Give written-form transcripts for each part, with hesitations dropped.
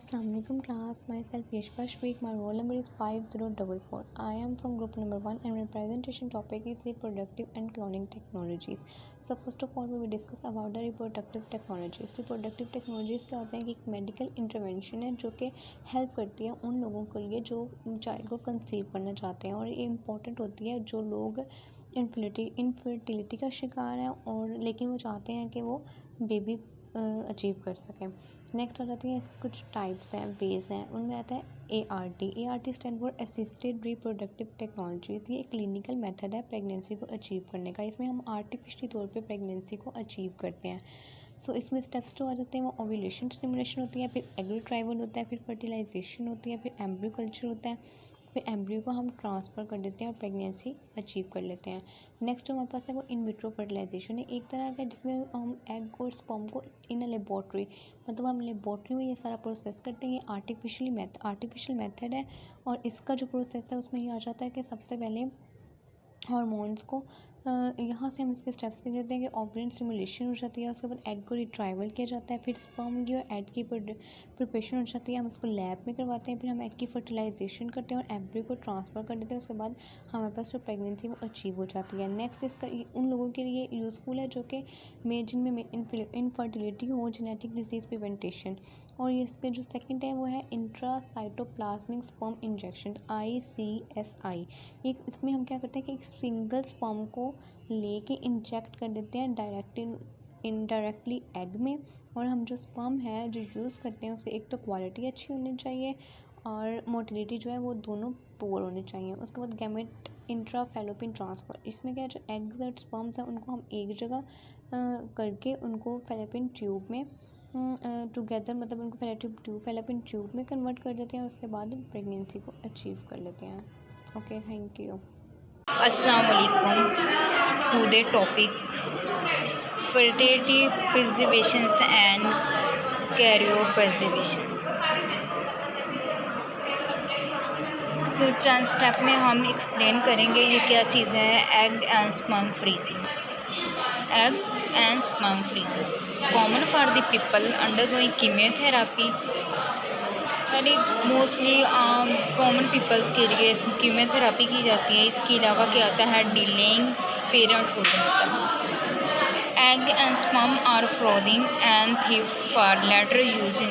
Assalamu alaikum class. Myself Yashpa Shweek. My roll number is 5044. I am from group number 1 and my presentation topic is reproductive and cloning technologies. So first of all we will discuss about the reproductive technologies. Reproductive technologies क्या होते हैं कि एक medical intervention है जो कि help करती है उन लोगों के लिए जो चाइल्ड को कंसीव करना चाहते हैं, और ये इम्पॉर्टेंट होती है जो लोग इनफर्टिलिटी का शिकार हैं और लेकिन वो चाहते हैं कि वो बेबी अचीव कर सकें। नेक्स्ट आ जाती है इसके कुछ टाइप्स हैं, वेज हैं। उनमें आता है ART stand for assisted reproductive technologies. ये एक क्लिनिकल मेथड है प्रेगनेंसी को अचीव करने का। इसमें हम आर्टिफिशियली तौर पे प्रेगनेंसी को अचीव करते हैं। सो इसमें स्टेप्स जो आ जाते हैं वो ओव्यूलेशन स्टिमुलेशन होती है, फिर एग रिट्राइवल होता है, फिर फर्टिलाइजेशन होती है, फिर एम्ब्रियो कल्चर होता है, फिर एम्ब्रियो को हम ट्रांसफ़र कर देते हैं और प्रेगनेंसी अचीव कर लेते हैं। नेक्स्ट जो हमारे पास है वो इन विट्रो फर्टिलाइजेशन है, एक तरह का जिसमें हम एग और स्पर्म को इन अ लेबॉर्ट्री, मतलब हम लेबॉर्ट्री में ये सारा प्रोसेस करते हैं। ये आर्टिफिशियल मेथड है और इसका जो प्रोसेस है उसमें ये आ जाता है कि सबसे पहले हार्मोन्स को यहाँ से हम इसके स्टेप्स देख लेते हैं कि ओवरियन स्टिमुलेशन हो जाती है, उसके बाद एग को रिट्राइवल किया जाता है, फिर स्पर्म की और एग की प्रिपरेशन हो जाती है, हम उसको लैब में करवाते हैं, फिर हम एग की फर्टिलाइजेशन करते हैं और एम्ब्रियो को ट्रांसफ़र कर देते हैं। उसके बाद हमारे पास जो प्रेगनेंसी वो अचीव हो जाती है। नेक्स्ट इसका उन लोगों के लिए यूज़फुल है जो कि जिनमें इनफर्टिलिटी हो, जेनेटिक डिजीज़ प्रिवेंटेशन। और इसके जो सेकंड है वो है इंट्रासाइटोप्लाज्मिक स्पर्म इंजेक्शन ICSI। एक इसमें हम क्या करते हैं कि एक सिंगल स्पर्म को लेके इंजेक्ट कर देते हैं इनडायरेक्टली एग में, और हम जो स्पर्म है जो यूज़ करते हैं उससे एक तो क्वालिटी अच्छी होनी चाहिए और मोटिलिटी जो है वो दोनों पोर होने चाहिए। उसके बाद गैमेट इंट्राफेलोपियन ट्रांसफ़र, इसमें क्या है जो एग्स और स्पर्म्स हैं उनको हम एक जगह करके उनको फेलोपियन ट्यूब में टुगेदर, मतलब उनको फेलोपियन ट्यूब में कन्वर्ट कर देते हैं और उसके बाद प्रेगनेंसी को अचीव कर लेते हैं। Okay, thank you. अस्सलाम वालेकुम। Today topic fertility preservations and cryopreservations. चंद स्टेप में हम एक्सप्लेन करेंगे ये क्या चीज़ है। Egg and sperm freezing. Egg and sperm freezing common for the people undergoing chemotherapy, यानी मोस्टली कॉमन पीपल्स के लिए कीमोथेरेपी की जाती है। इसके अलावा क्या आता है, डिलेइंग पेरेंटहुड होता है। Egg and sperm are frozen and thaw for later use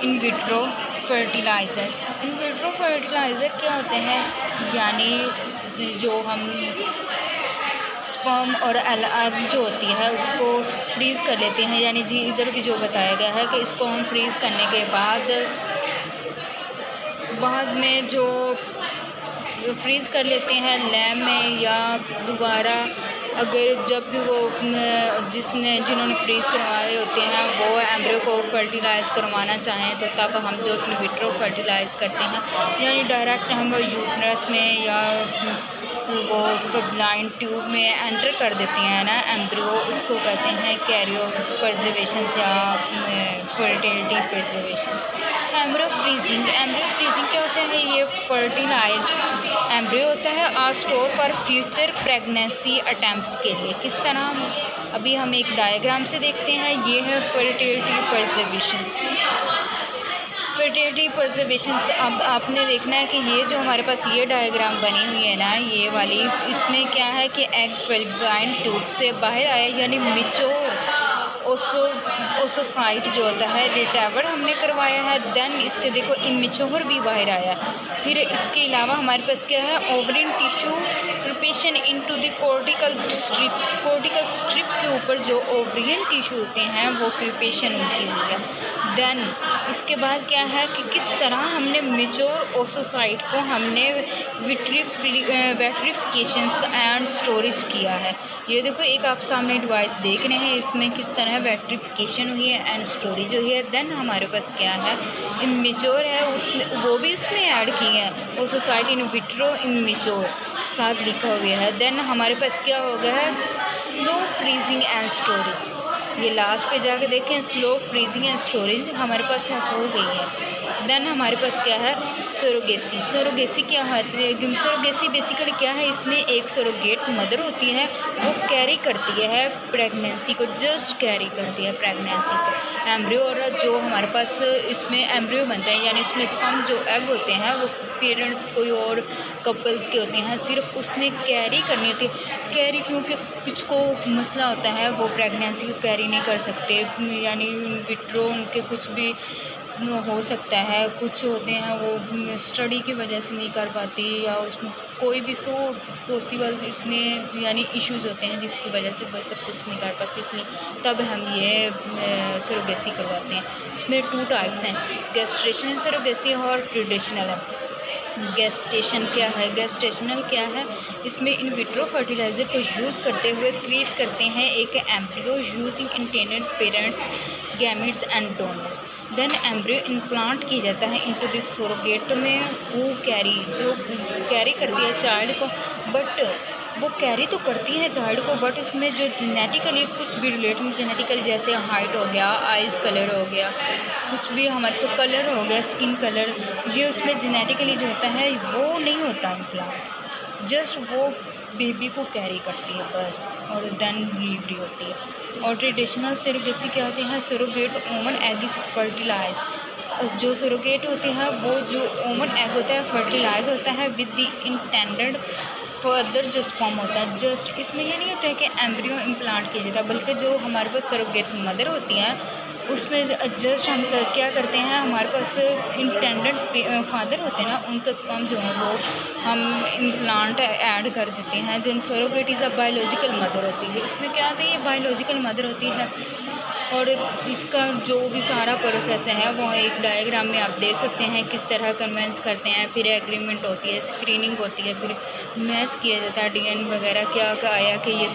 in vitro fertilisers. In vitro fertiliser क्या होते हैं, यानी जो हम स्पर्म और एग जो होती है उसको फ्रीज़ कर लेते हैं, यानी जी इधर भी जो बताया गया है कि इसको हम फ्रीज़ करने के बाद में जो फ्रीज़ कर लेते हैं लैब में, या दोबारा अगर जब भी वो जिन्होंने फ्रीज़ करवाए होते हैं वो एम्ब्रियो को फर्टिलाइज़ करवाना चाहें तो तब हम जो इन विट्रो फर्टिलाइज़ करते हैं, यानी डायरेक्ट हम यूट्रस में या वो ब्लाइंड ट्यूब में एंटर कर देते हैं ना एम्ब्रियो, उसको कहते हैं कैरियो प्रिजर्वेशंस या फर्टिलिटी प्रिजर्वेशंस। एम्ब्रियो फ्रीजिंग क्या होता है, ये फर्टिलाइज एम्ब्रियो होता है और store for future pregnancy attempts के लिए। किस तरह, अभी हम एक डायग्राम से देखते हैं। ये है फर्टिलिटी प्रिजर्वेशंस। फर्टिलिटी प्रिजर्वेशंस, अब आपने देखना है कि ये जो हमारे पास ये डायग्राम बनी हुई है ना, ये वाली, इसमें क्या है कि एग फेलोपियन ट्यूब से बाहर आया, यानी मैच्योर ओसोसाइट जो होता है रिट्राइवल हमने करवाया है। देन इसके देखो इमेच्योर भी बाहर आया। फिर इसके अलावा हमारे पास क्या है, ovarian tissue preparation into the cortical strip के ऊपर जो ओवरियन टिश्यू होते हैं वो प्रिपरेशन उनकी हुई है। देन इसके बाद क्या है कि किस तरह हमने मैच्योर ओसोसाइट को हमने वेट्रिफिकेशंस एंड स्टोरेज किया है। ये देखो एक आप सामने डिवाइस देख रहे हैं, इसमें किस तरह वेट्रिफिकेशन हुई है एंड स्टोरेज हुई है। देन हमारे पास क्या है, इमेच्योर है, उसमें वो भी इसमें ऐड की है, ओसोसाइट इन विट्रो इमेच्योर साथ लिखा हुआ है। देन हमारे पास क्या हो गया है, स्लो फ्रीजिंग एंड स्टोरेज। ये लास्ट पे जाके देखें, स्लो फ्रीजिंग एंड स्टोरेज हमारे पास हो गई है। देन हमारे पास क्या है, सरोगेसी क्या है, सरोगेसी बेसिकली क्या है, इसमें एक सरोगेट मदर होती है, वो कैरी करती है प्रेगनेंसी को, जस्ट कैरी करती है प्रेगनेंसी को। एम्ब्रियो और जो हमारे पास इसमें एम्ब्रियो बनता है, यानी इसमें स्पर्म जो एग होते हैं वो पेरेंट्स कोई और कपल्स के होते हैं, सिर्फ उसने कैरी करनी होती है। कैरी क्योंकि कुछ को मसला होता है, वो प्रेगनेंसी को कैरी नहीं कर सकते, यानी विट्रो उनके कुछ भी हो सकता है, कुछ होते हैं वो स्टडी की वजह से नहीं कर पाती, या उसमें कोई भी पॉसिबल इतने यानी इश्यूज़ होते हैं जिसकी वजह से वो सब कुछ नहीं कर पाती, इसलिए तब हम ये सरोगेसी करवाते हैं। इसमें 2 टाइप्स हैं, गेस्टेशनल सरोगेसी और ट्रेडिशनल है। गेस्टेशन क्या है, गेस्टेशनल क्या है, इसमें इन विट्रो फर्टिलाइज़र को यूज़ करते हुए क्रिएट करते हैं एक embryo using intended parents gametes and donors, then embryo implant किया जाता है इनटू दिस सरोगेट में, वो जो कैरी करती है चाइल्ड को, बट वो कैरी तो करती है चाइल्ड को, बट उसमें जो जेनेटिकली कुछ भी रिलेटेड जेनेटिकली, जैसे हाइट हो गया, आइज़ कलर हो गया, कुछ भी हमारे को कलर हो गया, स्किन कलर, ये उसमें जेनेटिकली जो होता है वो नहीं होता इम्प्लांट, जस्ट वो बेबी को कैरी करती है बस, और देन डिलीवरी होती है। और ट्रेडिशनल सरोगेसी क्या होती है, surrogate own egg is fertilize, जो सरोगेट होते हैं वो जो ओवन एग होता है फर्टिलाइज होता है विद द इंटेंडेड फर्दर जो स्पर्म होता है, जस्ट इसमें ये नहीं होता है कि एम्ब्रियो इम्प्लांट किया जाता है, बल्कि जो हमारे पास सरोगेट मदर होती हैं उसमें जस्ट हम क्या करते हैं, हमारे पास इंटेंडेड फादर होते हैं ना, उनका स्पर्म जो है वो हम इम्प्लांट ऐड कर देते हैं। जो surrogate is a biological mother होती है, इसमें क्या होता है, ये बायोलॉजिकल मदर होती है, और इसका जो भी सारा प्रोसेस है वो एक डायग्राम में आप देख सकते हैं किस तरह कन्वेंस करते हैं, फिर एग्रीमेंट होती है, स्क्रीनिंग होती है, फिर मैच किया जाता है, डीएनए वगैरह क्या आया कि ये